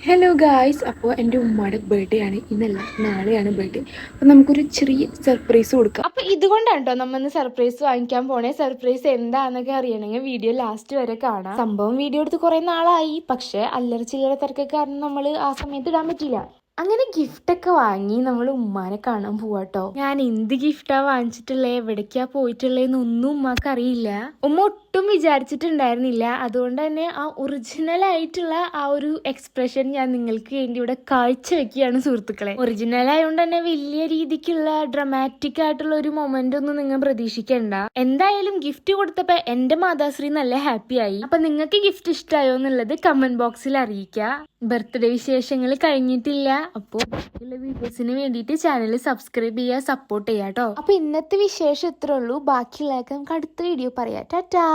Hello guys, അപ്പോൾ എൻ്റെ ഉമ്മയുടെ ബർത്ത്ഡേ ആണ്. ഇന്നല്ല, നാളെയാണ് ബർത്ത്ഡേ. അപ്പോൾ നമുക്കൊരു ചെറിയ സർപ്രൈസ് കൊടുക്കാം. അപ്പൊ ഇതുകൊണ്ടാണ് കേട്ടോ നമ്മന്ന് സർപ്രൈസ് വാങ്ങിക്കാൻ പോണേ. സർപ്രൈസ് എന്താന്നൊക്കെ അറിയണമെങ്കിൽ വീഡിയോ ലാസ്റ്റ് വരെ കാണാം. സംഭവം വീഡിയോ എടുത്ത് കുറെ നാളായി, പക്ഷെ അല്ലറ ചില്ലറ തിരക്കൊക്കെ കാരണം നമ്മൾ ആ സമയത്ത് ഇടാൻ പറ്റില്ല. അങ്ങനെ ഗിഫ്റ്റ് ഒക്കെ വാങ്ങി നമ്മൾ ഉമ്മാനെ കാണാൻ പോവാട്ടോ. ഞാൻ എന്ത് ഗിഫ്റ്റാ വാങ്ങിച്ചിട്ടുള്ളേ, എവിടേക്കാ പോയിട്ടുള്ളേന്നൊന്നും ഉമ്മാക്ക് അറിയില്ല. ഉമ്മ ഒട്ടും വിചാരിച്ചിട്ടുണ്ടായിരുന്നില്ല. അതുകൊണ്ട് തന്നെ ആ ഒറിജിനൽ ആയിട്ടുള്ള ആ ഒരു എക്സ്പ്രഷൻ ഞാൻ നിങ്ങൾക്ക് വേണ്ടി ഇവിടെ കാഴ്ചവെക്കുകയാണ് സുഹൃത്തുക്കളെ. ഒറിജിനൽ ആയതുകൊണ്ട് തന്നെ വലിയ രീതിക്കുള്ള ഡ്രമാറ്റിക് ആയിട്ടുള്ള ഒരു മൊമെന്റ് ഒന്നും നിങ്ങൾ പ്രതീക്ഷിക്കണ്ട. എന്തായാലും ഗിഫ്റ്റ് കൊടുത്തപ്പോ എന്റെ മാതാശ്രീ നല്ല ഹാപ്പി ആയി. അപ്പൊ നിങ്ങൾക്ക് ഗിഫ്റ്റ് ഇഷ്ടമായോ എന്നുള്ളത് കമന്റ് ബോക്സിൽ അറിയിക്കുക. ബർത്ത്ഡേ വിശേഷങ്ങൾ കഴിഞ്ഞിട്ടില്ല. അപ്പോൾ ബാക്കിയുള്ള വീഡിയോസിന് വേണ്ടിയിട്ട് ചാനൽ സബ്സ്ക്രൈബ് ചെയ്യുക, സപ്പോർട്ട് ചെയ്യാട്ടോ. അപ്പൊ ഇന്നത്തെ വിശേഷം ഇത്രേ ഉള്ളൂ. ബാക്കിയുള്ളതൊക്കെ നമുക്ക് അടുത്ത വീഡിയോ പറയാം. ടാറ്റാ.